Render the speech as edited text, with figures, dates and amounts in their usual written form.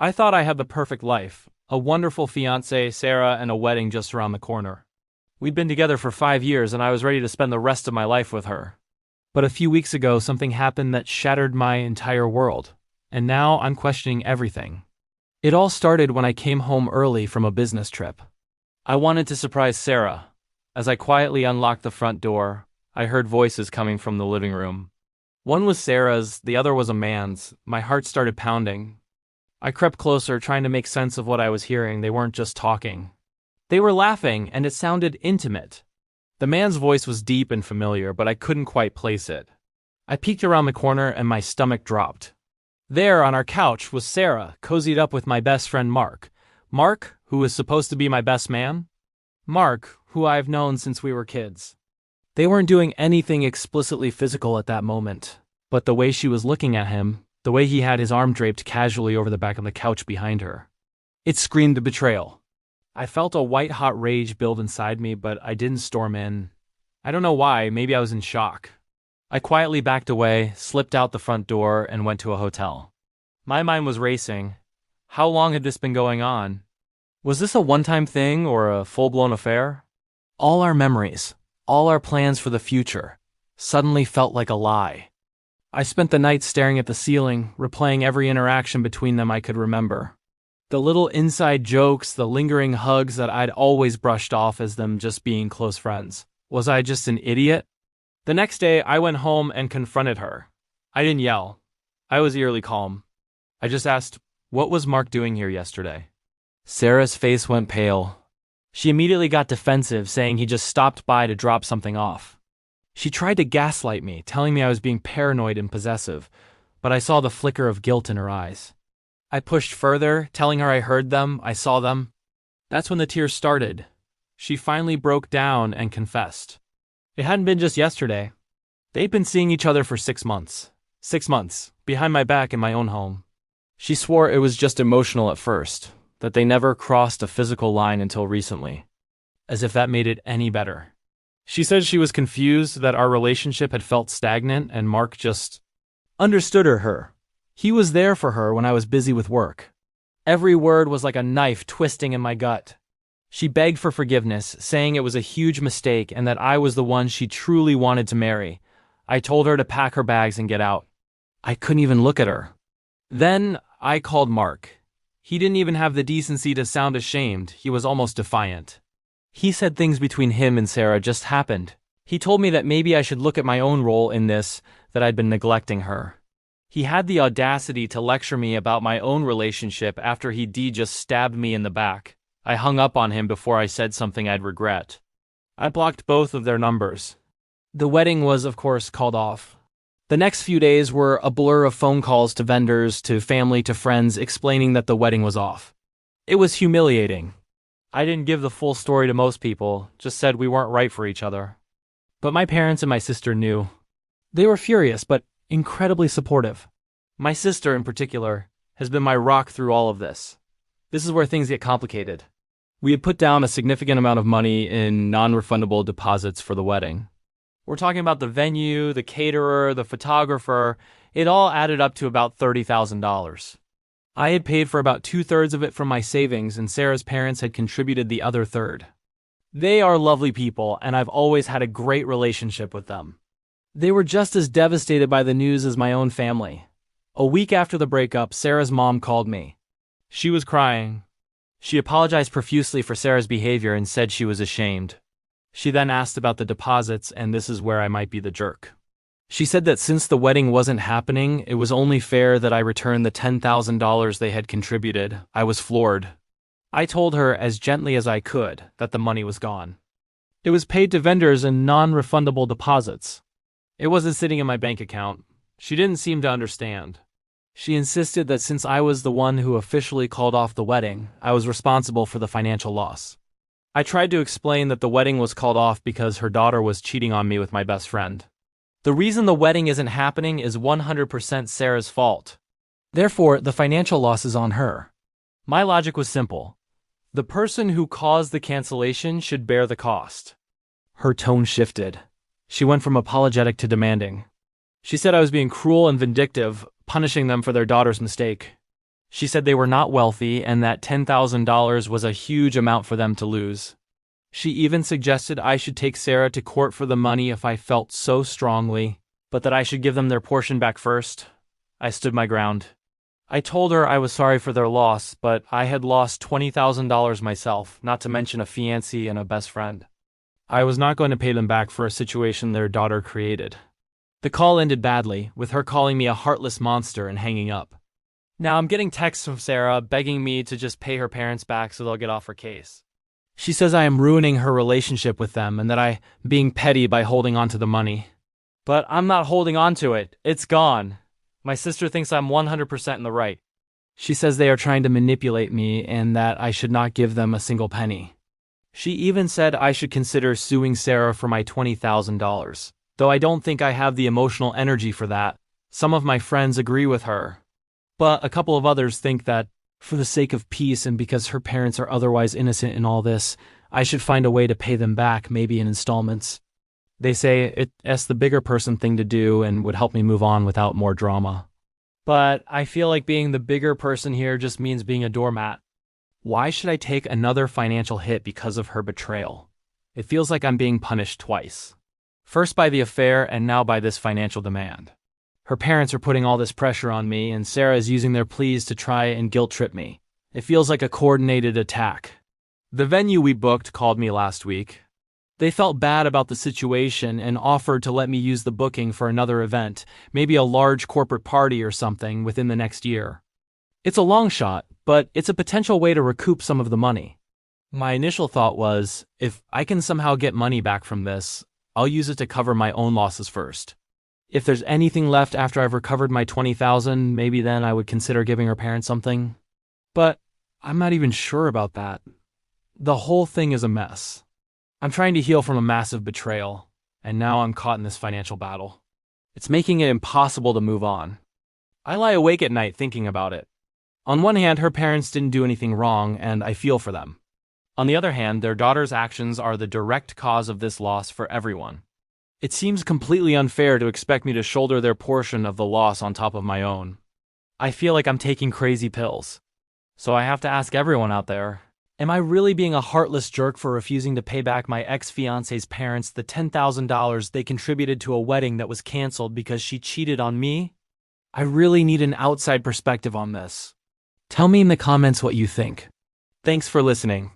I thought I had the perfect life, a wonderful fiancée, Sarah, and a wedding just around the corner. We'd been together for 5 years and I was ready to spend the rest of my life with her. But a few weeks ago, something happened that shattered my entire world, and now I'm questioning everything. It all started when I came home early from a business trip. I wanted to surprise Sarah. As I quietly unlocked the front door, I heard voices coming from the living room. One was Sarah's, the other was a man's. My heart started pounding. I crept closer, trying to make sense of what I was hearing. They weren't just talking. They were laughing, and it sounded intimate. The man's voice was deep and familiar, but I couldn't quite place it. I peeked around the corner and my stomach dropped. There, on our couch, was Sarah, cozied up with my best friend Mark. Mark, who was supposed to be my best man? Mark, who I've known since we were kids. They weren't doing anything explicitly physical at that moment, but the way she was looking at him, the way he had his arm draped casually over the back of the couch behind her. It screamed betrayal. I felt a white-hot rage build inside me, but I didn't storm in. I don't know why, maybe I was in shock. I quietly backed away, slipped out the front door, and went to a hotel. My mind was racing. How long had this been going on? Was this a one-time thing or a full-blown affair? All our memories, all our plans for the future, suddenly felt like a lie. I spent the night staring at the ceiling, replaying every interaction between them I could remember. The little inside jokes, the lingering hugs that I'd always brushed off as them just being close friends. Was I just an idiot? The next day, I went home and confronted her. I didn't yell. I was eerily calm. I just asked, "What was Mark doing here yesterday?" Sarah's face went pale. She immediately got defensive, saying he just stopped by to drop something off. She tried to gaslight me, telling me I was being paranoid and possessive, but I saw the flicker of guilt in her eyes. I pushed further, telling her I heard them, I saw them. That's when the tears started. She finally broke down and confessed. It hadn't been just yesterday. They'd been seeing each other for 6 months. 6 months, behind my back in my own home. She swore it was just emotional at first, that they never crossed a physical line until recently. As if that made it any better. She said she was confused that our relationship had felt stagnant and Mark just understood her. He was there for her when I was busy with work. Every word was like a knife twisting in my gut. She begged for forgiveness, saying it was a huge mistake and that I was the one she truly wanted to marry. I told her to pack her bags and get out. I couldn't even look at her. Then I called Mark. He didn't even have the decency to sound ashamed. He was almost defiant. He said things between him and Sarah just happened. He told me that maybe I should look at my own role in this, that I'd been neglecting her. He had the audacity to lecture me about my own relationship after he just stabbed me in the back. I hung up on him before I said something I'd regret. I blocked both of their numbers. The wedding was, of course, called off. The next few days were a blur of phone calls to vendors, to family, to friends, explaining that the wedding was off. It was humiliating. I didn't give the full story to most people, just said we weren't right for each other. But my parents and my sister knew. They were furious, but incredibly supportive. My sister, in particular, has been my rock through all of this. This is where things get complicated. We had put down a significant amount of money in non-refundable deposits for the wedding. We're talking about the venue, the caterer, the photographer. It all added up to about $30,000. I had paid for about 2/3 of it from my savings, and Sarah's parents had contributed the other third. They are lovely people, and I've always had a great relationship with them. They were just as devastated by the news as my own family. A week after the breakup, Sarah's mom called me. She was crying. She apologized profusely for Sarah's behavior and said she was ashamed. She then asked about the deposits, and this is where I might be the jerk. She said that since the wedding wasn't happening, it was only fair that I return the $10,000 they had contributed. I was floored. I told her as gently as I could that the money was gone. It was paid to vendors in non-refundable deposits. It wasn't sitting in my bank account. She didn't seem to understand. She insisted that since I was the one who officially called off the wedding, I was responsible for the financial loss. I tried to explain that the wedding was called off because her daughter was cheating on me with my best friend. The reason the wedding isn't happening is 100% Sarah's fault. Therefore, the financial loss is on her. My logic was simple. The person who caused the cancellation should bear the cost. Her tone shifted. She went from apologetic to demanding. She said I was being cruel and vindictive, punishing them for their daughter's mistake. She said they were not wealthy and that $10,000 was a huge amount for them to lose. She even suggested I should take Sarah to court for the money if I felt so strongly, but that I should give them their portion back first. I stood my ground. I told her I was sorry for their loss, but I had lost $20,000 myself, not to mention a fiancé and a best friend. I was not going to pay them back for a situation their daughter created. The call ended badly, with her calling me a heartless monster and hanging up. Now I'm getting texts from Sarah begging me to just pay her parents back so they'll get off her case. She says I am ruining her relationship with them and that I'm being petty by holding on to the money. But I'm not holding on to it. It's gone. My sister thinks I'm 100% in the right. She says they are trying to manipulate me and that I should not give them a single penny. She even said I should consider suing Sarah for my $20,000, though I don't think I have the emotional energy for that. Some of my friends agree with her, but a couple of others think that, for the sake of peace and because her parents are otherwise innocent in all this, I should find a way to pay them back, maybe in installments. They say it's the bigger person thing to do and would help me move on without more drama. But I feel like being the bigger person here just means being a doormat. Why should I take another financial hit because of her betrayal? It feels like I'm being punished twice. First by the affair and now by this financial demand. Her parents are putting all this pressure on me and Sarah is using their pleas to try and guilt-trip me. It feels like a coordinated attack. The venue we booked called me last week. They felt bad about the situation and offered to let me use the booking for another event, maybe a large corporate party or something within the next year. It's a long shot, but it's a potential way to recoup some of the money. My initial thought was, if I can somehow get money back from this, I'll use it to cover my own losses first. If there's anything left after I've recovered my $20,000, maybe then I would consider giving her parents something. But I'm not even sure about that. The whole thing is a mess. I'm trying to heal from a massive betrayal, and now I'm caught in this financial battle. It's making it impossible to move on. I lie awake at night thinking about it. On one hand, her parents didn't do anything wrong, and I feel for them. On the other hand, their daughter's actions are the direct cause of this loss for everyone. It seems completely unfair to expect me to shoulder their portion of the loss on top of my own. I feel like I'm taking crazy pills. So I have to ask everyone out there, am I really being a heartless jerk for refusing to pay back my ex-fiance's parents the $10,000 they contributed to a wedding that was canceled because she cheated on me? I really need an outside perspective on this. Tell me in the comments what you think. Thanks for listening.